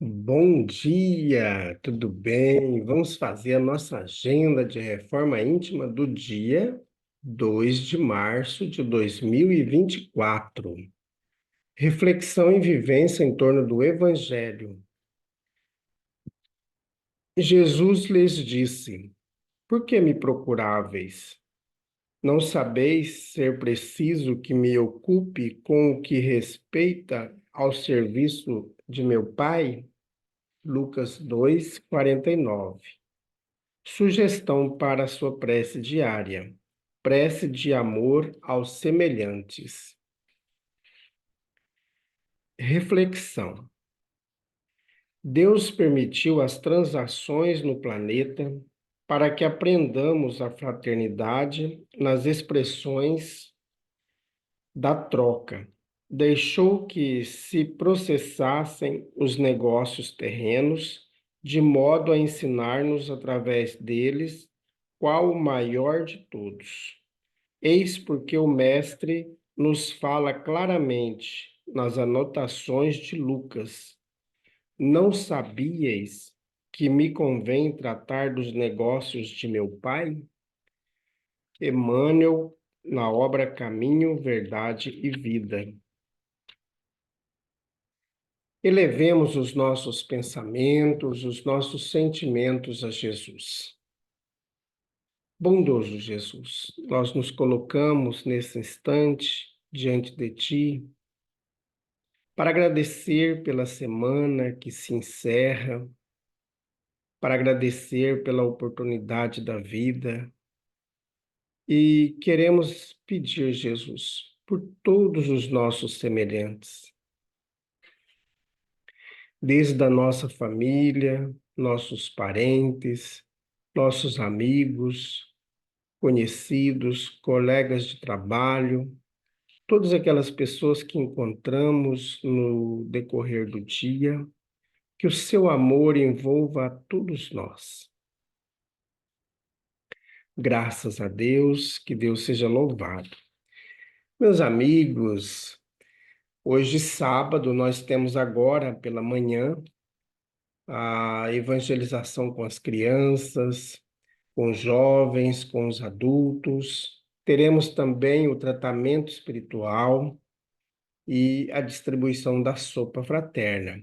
Bom dia, tudo bem? Vamos fazer a nossa agenda de reforma íntima do dia 2 de março de 2024. Reflexão e vivência em torno do Evangelho. Jesus lhes disse: Por que me procuráveis? Não sabeis ser preciso que me ocupe com o que respeita ao serviço de meu Pai? Lucas 2:49. Sugestão para a sua prece diária. Prece de amor aos semelhantes. Reflexão. Deus permitiu as transações no planeta para que aprendamos a fraternidade nas expressões da troca. Deixou que se processassem os negócios terrenos, de modo a ensinar-nos através deles qual o maior de todos. Eis porque o Mestre nos fala claramente nas anotações de Lucas: Não sabíeis que me convém tratar dos negócios de meu Pai? Emmanuel, na obra Caminho, Verdade e Vida. Elevemos os nossos pensamentos, os nossos sentimentos a Jesus. Bondoso Jesus, nós nos colocamos nesse instante diante de Ti para agradecer pela semana que se encerra, para agradecer pela oportunidade da vida e queremos pedir, Jesus, por todos os nossos semelhantes, desde a nossa família, nossos parentes, nossos amigos, conhecidos, colegas de trabalho, todas aquelas pessoas que encontramos no decorrer do dia, que o seu amor envolva a todos nós. Graças a Deus, que Deus seja louvado. Meus amigos, hoje sábado nós temos agora pela manhã a evangelização com as crianças, com os jovens, com os adultos. Teremos também o tratamento espiritual e a distribuição da sopa fraterna.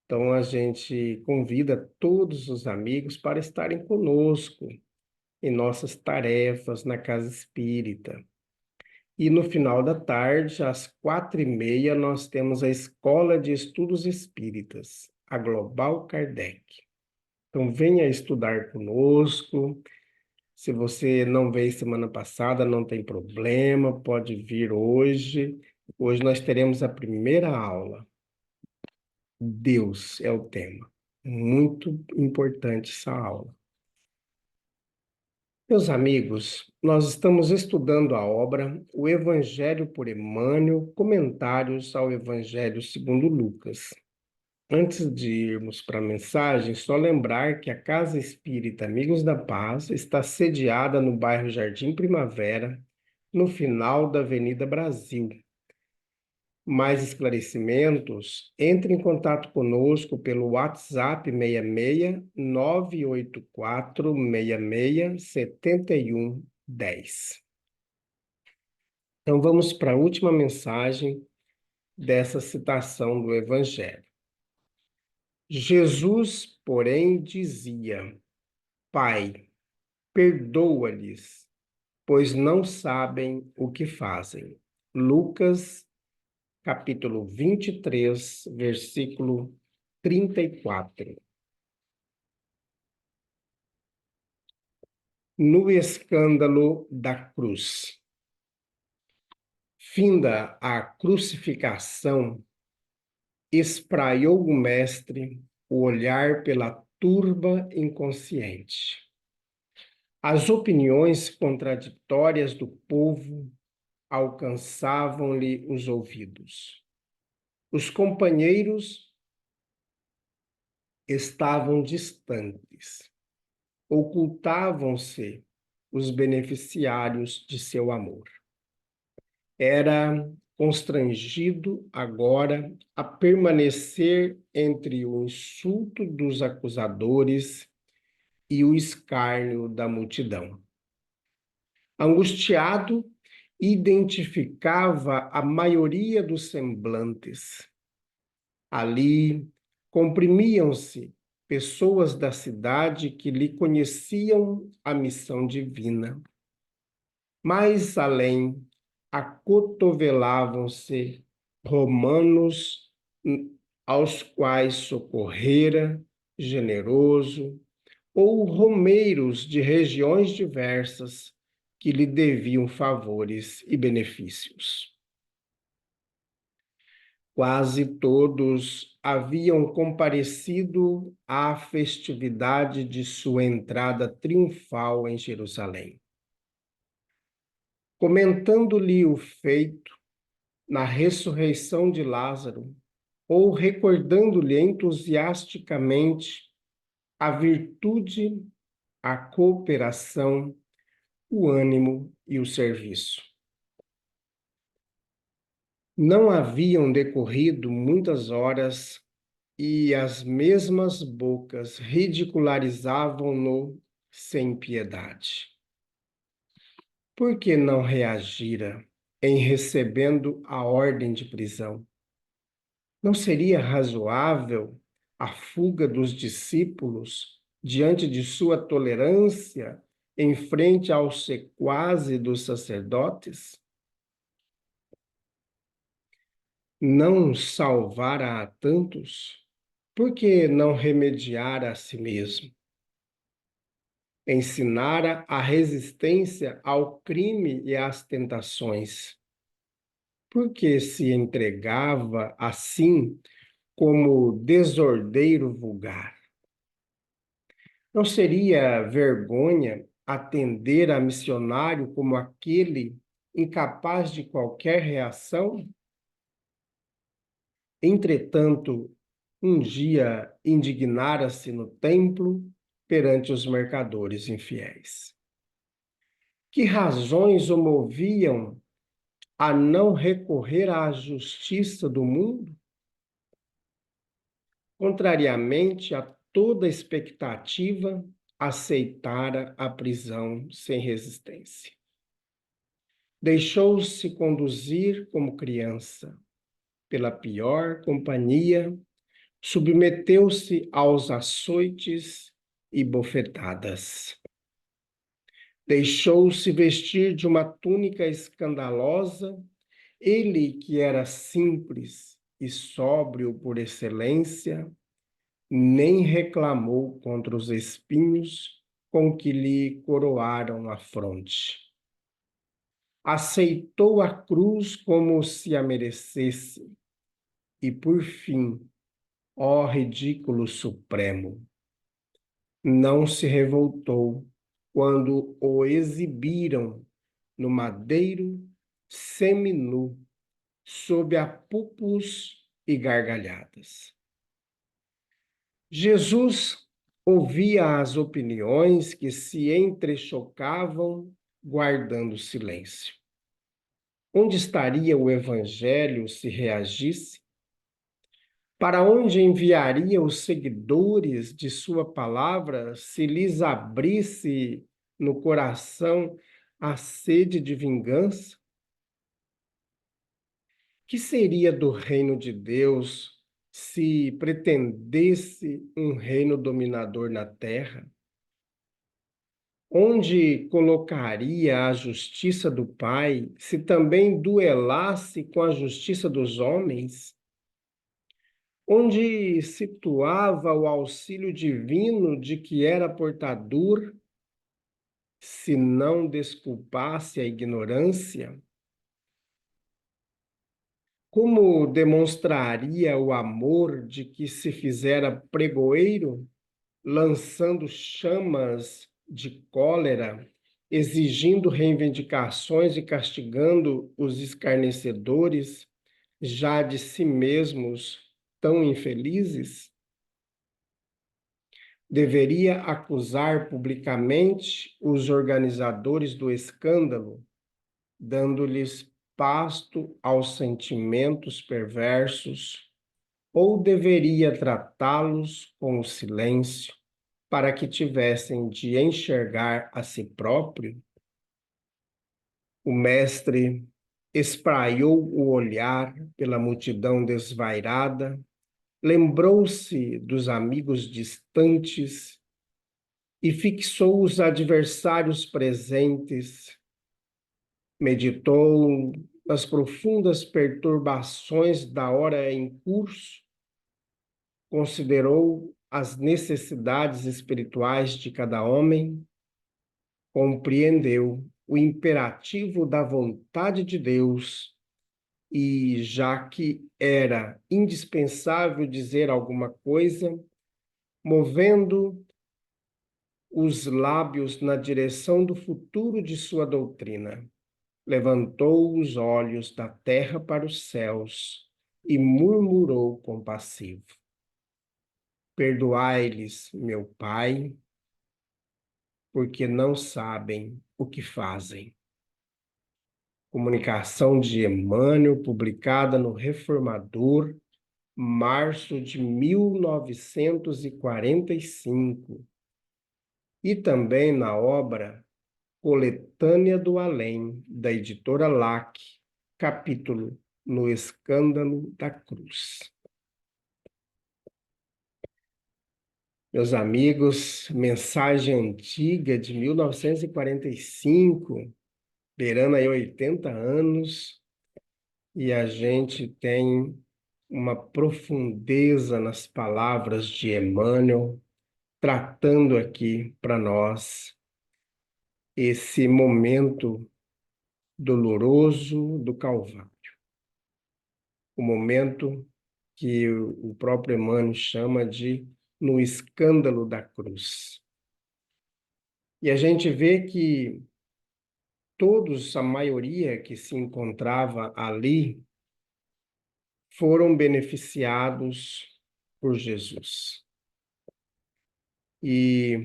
Então, a gente convida todos os amigos para estarem conosco em nossas tarefas na Casa Espírita. E no final da tarde, às 4h30, nós temos a Escola de Estudos Espíritas, a Global Kardec. Então, venha estudar conosco. Se você não veio semana passada, não tem problema, pode vir hoje. Hoje nós teremos a primeira aula. Deus é o tema. Muito importante essa aula. Meus amigos, nós estamos estudando a obra O Evangelho por Emmanuel, Comentários ao Evangelho segundo Lucas. Antes de irmos para a mensagem, só lembrar que a Casa Espírita Amigos da Paz está sediada no bairro Jardim Primavera, no final da Avenida Brasil. Mais esclarecimentos, entre em contato conosco pelo WhatsApp 66 984 66 7110. Então vamos para a última mensagem dessa citação do Evangelho. Jesus, porém, dizia: Pai, perdoa-lhes, pois não sabem o que fazem. Lucas capítulo 23, versículo 34. No escândalo da cruz. Finda a crucificação, espraiou o mestre o olhar pela turba inconsciente. As opiniões contraditórias do povo alcançavam-lhe os ouvidos. Os companheiros estavam distantes. Ocultavam-se os beneficiários de seu amor. Era constrangido agora a permanecer entre o insulto dos acusadores e o escárnio da multidão. Angustiado, identificava a maioria dos semblantes. Ali comprimiam-se pessoas da cidade que lhe conheciam a missão divina. Mais além, acotovelavam-se romanos aos quais socorrera, generoso, ou romeiros de regiões diversas que lhe deviam favores e benefícios. Quase todos haviam comparecido à festividade de sua entrada triunfal em Jerusalém. Comentando-lhe o feito na ressurreição de Lázaro, ou recordando-lhe entusiasticamente a virtude, a cooperação, o ânimo e o serviço. Não haviam decorrido muitas horas e as mesmas bocas ridicularizavam-no sem piedade. Por que não reagira em recebendo a ordem de prisão? Não seria razoável a fuga dos discípulos diante de sua tolerância em frente ao sequaze dos sacerdotes? Não salvara a tantos? Por que não remediara a si mesmo? Ensinara a resistência ao crime e às tentações. Por que se entregava assim como desordeiro vulgar? Não seria vergonha atender a missionário como aquele incapaz de qualquer reação? Entretanto, um dia indignara-se no templo perante os mercadores infiéis. Que razões o moviam a não recorrer à justiça do mundo? Contrariamente a toda expectativa, aceitara a prisão sem resistência. Deixou-se conduzir como criança pela pior companhia, submeteu-se aos açoites e bofetadas. Deixou-se vestir de uma túnica escandalosa, ele que era simples e sóbrio por excelência, nem reclamou contra os espinhos com que lhe coroaram a fronte. Aceitou a cruz como se a merecesse, e por fim, ó ridículo supremo, não se revoltou quando o exibiram no madeiro seminu, sob apupos e gargalhadas. Jesus ouvia as opiniões que se entrechocavam, guardando silêncio. Onde estaria o evangelho se reagisse? Para onde enviaria os seguidores de sua palavra se lhes abrisse no coração a sede de vingança? Que seria do reino de Deus se pretendesse um reino dominador na terra? Onde colocaria a justiça do Pai se também duelasse com a justiça dos homens? Onde situava o auxílio divino de que era portador, se não desculpasse a ignorância? Como demonstraria o amor de que se fizera pregoeiro, lançando chamas de cólera, exigindo reivindicações e castigando os escarnecedores, já de si mesmos tão infelizes? Deveria acusar publicamente os organizadores do escândalo, dando-lhes pasto aos sentimentos perversos, ou deveria tratá-los com o silêncio, para que tivessem de enxergar a si próprio? O mestre espraiou o olhar pela multidão desvairada, lembrou-se dos amigos distantes e fixou os adversários presentes, meditou nas profundas perturbações da hora em curso, considerou as necessidades espirituais de cada homem, compreendeu o imperativo da vontade de Deus e, já que era indispensável dizer alguma coisa, movendo os lábios na direção do futuro de sua doutrina, levantou os olhos da terra para os céus e murmurou compassivo: Perdoai-lhes, meu Pai, porque não sabem o que fazem. Comunicação de Emmanuel, publicada no Reformador, março de 1945, e também na obra Coletânea do Além, da editora LAC, capítulo No Escândalo da Cruz. Meus amigos, mensagem antiga de 1945, beirando aí 80 anos, e a gente tem uma profundeza nas palavras de Emmanuel, tratando aqui para nós esse momento doloroso do Calvário, o momento que o próprio Emmanuel chama de no escândalo da cruz. E a gente vê que todos, a maioria que se encontrava ali, foram beneficiados por Jesus. E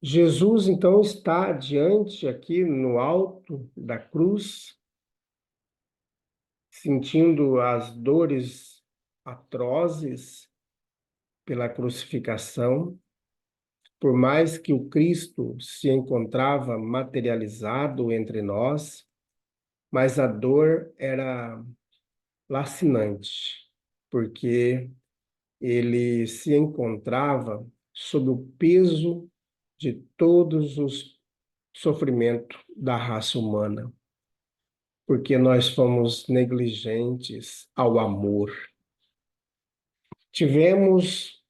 Jesus, então, está diante aqui no alto da cruz, sentindo as dores atrozes pela crucificação, por mais que o Cristo se encontrava materializado entre nós, mas a dor era lacinante, porque ele se encontrava sob o peso de todos os sofrimentos da raça humana, porque nós fomos negligentes ao amor. Tivemos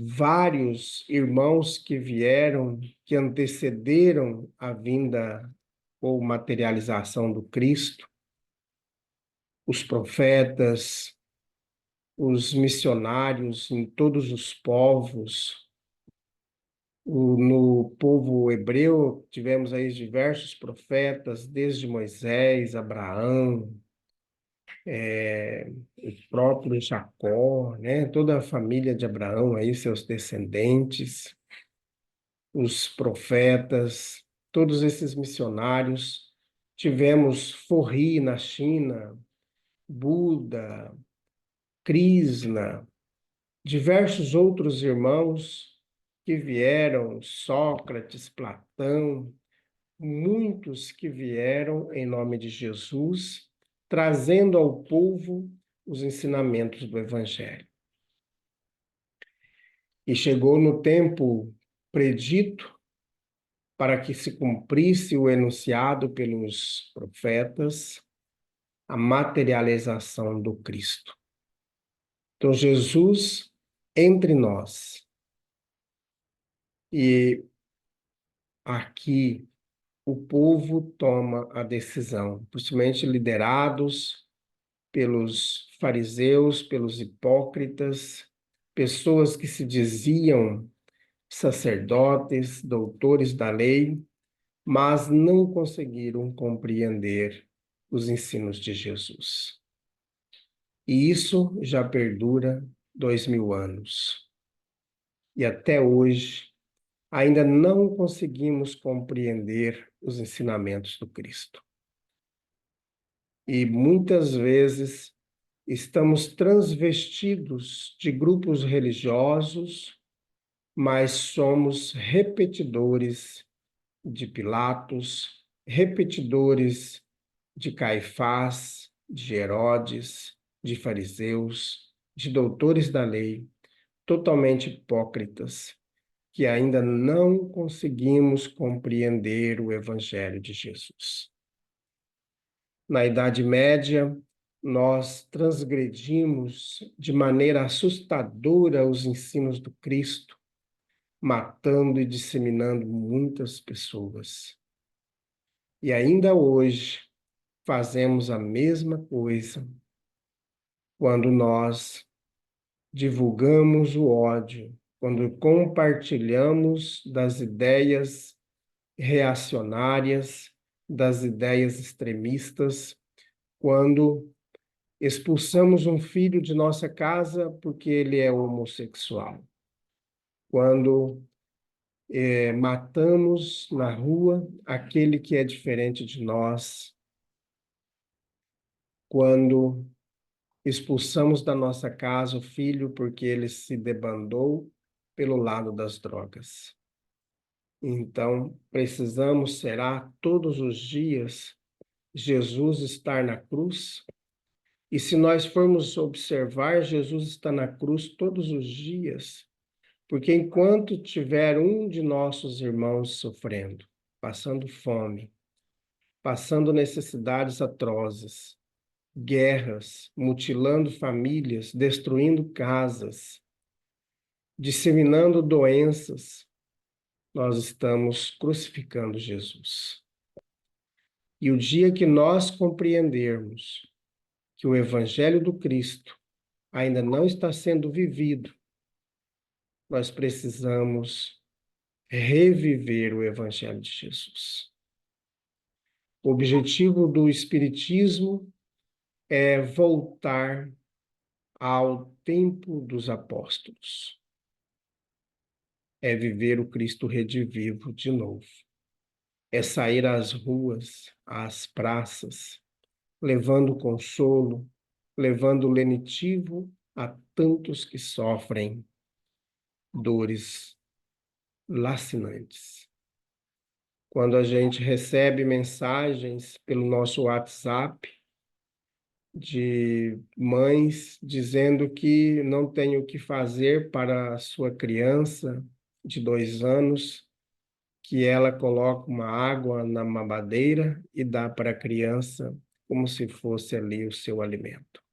vários irmãos que vieram, que antecederam a vinda ou materialização do Cristo, os profetas, os missionários em todos os povos. No povo hebreu, tivemos aí diversos profetas, desde Moisés, Abraão, o próprio Jacó, né? Toda a família de Abraão, aí, seus descendentes, os profetas, todos esses missionários. Tivemos Forri na China, Buda, Krishna, diversos outros irmãos que vieram, Sócrates, Platão, muitos que vieram em nome de Jesus, trazendo ao povo os ensinamentos do Evangelho. E chegou no tempo predito para que se cumprisse o enunciado pelos profetas, a materialização do Cristo. Então, Jesus entre nós. E aqui o povo toma a decisão, principalmente liderados pelos fariseus, pelos hipócritas, pessoas que se diziam sacerdotes, doutores da lei, mas não conseguiram compreender os ensinos de Jesus. E isso já perdura 2000 anos. E até hoje ainda não conseguimos compreender os ensinamentos do Cristo. E muitas vezes estamos transvestidos de grupos religiosos, mas somos repetidores de Pilatos, repetidores de Caifás, de Herodes, de fariseus, de doutores da lei, totalmente hipócritas, que ainda não conseguimos compreender o Evangelho de Jesus. Na Idade Média, nós transgredimos de maneira assustadora os ensinos do Cristo, matando e disseminando muitas pessoas. E ainda hoje fazemos a mesma coisa quando nós divulgamos o ódio, quando compartilhamos das ideias reacionárias, das ideias extremistas, quando expulsamos um filho de nossa casa porque ele é homossexual, quando matamos na rua aquele que é diferente de nós, quando expulsamos da nossa casa o filho porque ele se debandou pelo lado das drogas. Então, precisamos, será, todos os dias, Jesus estar na cruz. E se nós formos observar, Jesus está na cruz todos os dias, porque enquanto tiver um de nossos irmãos sofrendo, passando fome, passando necessidades atrozes, guerras, mutilando famílias, destruindo casas, disseminando doenças, nós estamos crucificando Jesus. E o dia que nós compreendermos que o Evangelho do Cristo ainda não está sendo vivido, nós precisamos reviver o Evangelho de Jesus. O objetivo do Espiritismo é voltar ao tempo dos apóstolos, é viver o Cristo redivivo de novo, é sair às ruas, às praças, levando consolo, levando lenitivo a tantos que sofrem dores lacinantes. Quando a gente recebe mensagens pelo nosso WhatsApp de mães dizendo que não tem o que fazer para a sua criança de 2 anos, que ela coloca uma água na mamadeira e dá para a criança como se fosse ali o seu alimento.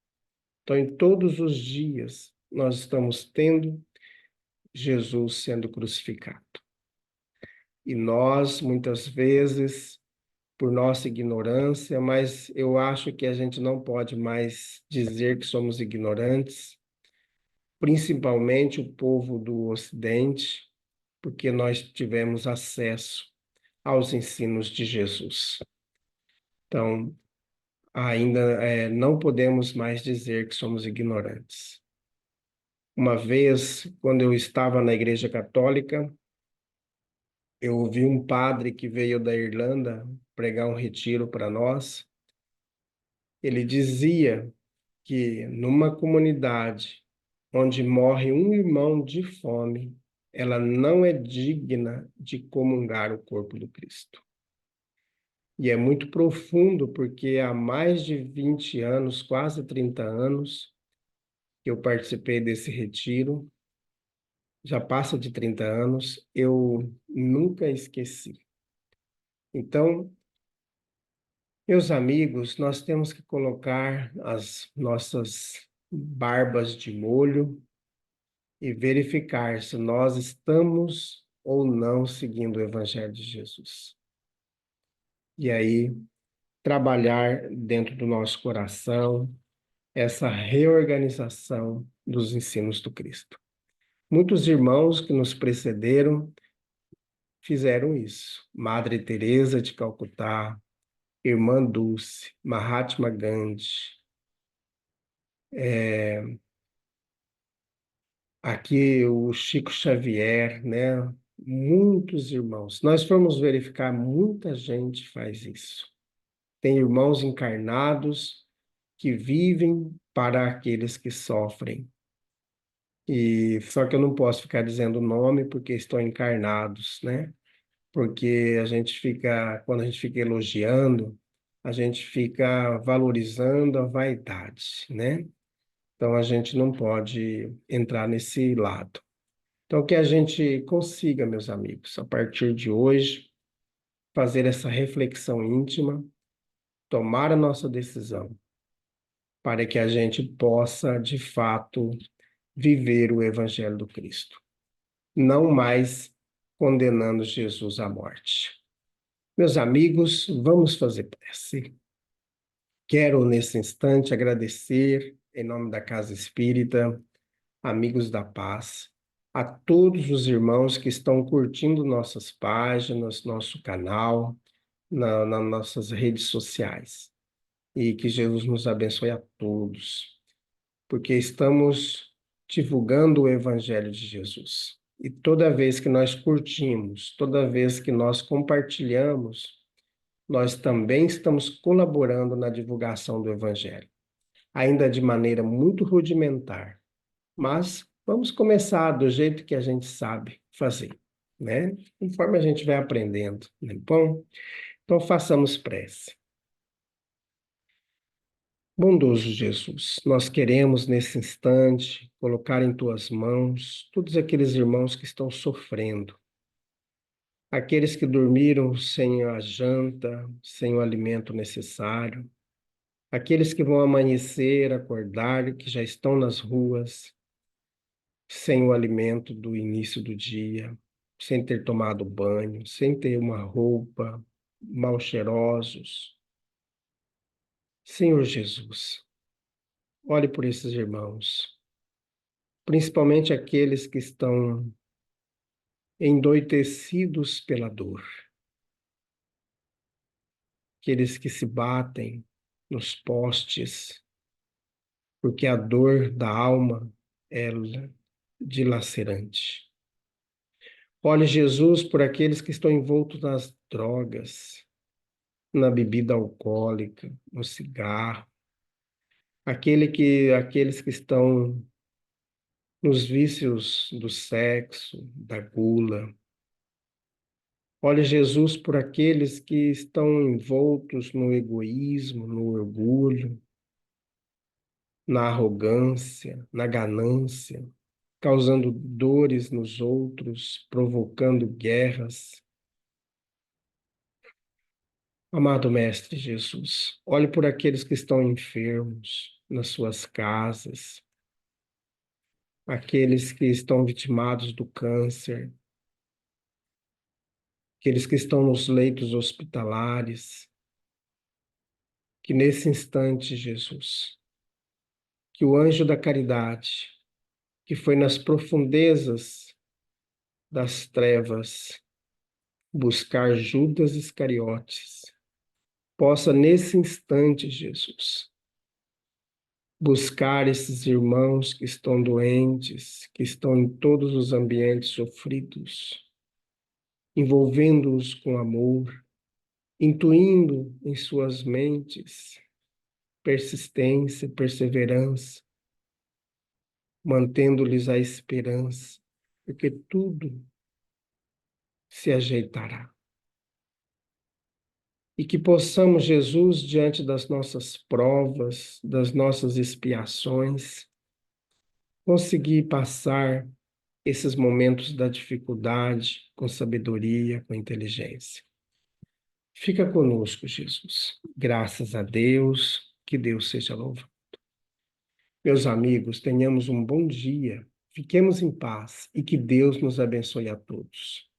Então, em todos os dias, nós estamos tendo Jesus sendo crucificado. E nós, muitas vezes, por nossa ignorância, mas eu acho que a gente não pode mais dizer que somos ignorantes, principalmente o povo do Ocidente, porque nós tivemos acesso aos ensinos de Jesus. Então, ainda não podemos mais dizer que somos ignorantes. Uma vez, quando eu estava na Igreja Católica, eu ouvi um padre que veio da Irlanda pregar um retiro para nós. Ele dizia que numa comunidade onde morre um irmão de fome, ela não é digna de comungar o corpo do Cristo. E é muito profundo, porque há mais de 20 anos, quase 30 anos, que eu participei desse retiro, já passa de 30 anos, eu nunca esqueci. Então, meus amigos, nós temos que colocar as nossas barbas de molho e verificar se nós estamos ou não seguindo o Evangelho de Jesus. E aí, trabalhar dentro do nosso coração essa reorganização dos ensinos do Cristo. Muitos irmãos que nos precederam fizeram isso. Madre Teresa de Calcutá, Irmã Dulce, Mahatma Gandhi, aqui o Chico Xavier, né? Muitos irmãos. Nós fomos verificar, muita gente faz isso. tem irmãos encarnados que vivem para aqueles que sofrem. E só que eu não posso ficar dizendo o nome porque estão encarnados, né? Porque a gente fica, quando a gente fica elogiando, a gente fica valorizando a vaidade, né? Então a gente não pode entrar nesse lado. Então que a gente consiga, meus amigos, a partir de hoje, fazer essa reflexão íntima, tomar a nossa decisão, para que a gente possa, de fato, viver o Evangelho do Cristo, não mais condenando Jesus à morte. Meus amigos, vamos fazer prece. Quero, nesse instante, agradecer, em nome da Casa Espírita, Amigos da Paz, a todos os irmãos que estão curtindo nossas páginas, nosso canal, nas nossas redes sociais. E que Jesus nos abençoe a todos, porque estamos divulgando o Evangelho de Jesus. E toda vez que nós curtimos, toda vez que nós compartilhamos, nós também estamos colaborando na divulgação do Evangelho, ainda de maneira muito rudimentar, mas vamos começar do jeito que a gente sabe fazer, né? Conforme a gente vai aprendendo, né? Bom, então façamos prece. Bondoso Jesus, nós queremos nesse instante colocar em tuas mãos todos aqueles irmãos que estão sofrendo, aqueles que dormiram sem a janta, sem o alimento necessário, aqueles que vão amanhecer, acordar, que já estão nas ruas, sem o alimento do início do dia, sem ter tomado banho, sem ter uma roupa, mal cheirosos. Senhor Jesus, olhe por esses irmãos, principalmente aqueles que estão endoidecidos pela dor, aqueles que se batem nos postes, porque a dor da alma é dilacerante. Olhe, Jesus, por aqueles que estão envoltos nas drogas, na bebida alcoólica, no cigarro, aqueles que estão nos vícios do sexo, da gula. Olhe, Jesus, por aqueles que estão envoltos no egoísmo, no orgulho, na arrogância, na ganância, causando dores nos outros, provocando guerras. Amado Mestre Jesus, olhe por aqueles que estão enfermos nas suas casas, aqueles que estão vitimados do câncer, aqueles que estão nos leitos hospitalares, que nesse instante, Jesus, que o anjo da caridade, que foi nas profundezas das trevas buscar Judas Iscariotes, possa nesse instante, Jesus, buscar esses irmãos que estão doentes, que estão em todos os ambientes sofridos, envolvendo-os com amor, intuindo em suas mentes persistência, perseverança, mantendo-lhes a esperança, porque tudo se ajeitará. E que possamos, Jesus, diante das nossas provas, das nossas expiações, conseguir passar esses momentos da dificuldade com sabedoria, com inteligência. Fica conosco, Jesus. Graças a Deus, que Deus seja louvado. Meus amigos, tenhamos um bom dia, fiquemos em paz e que Deus nos abençoe a todos.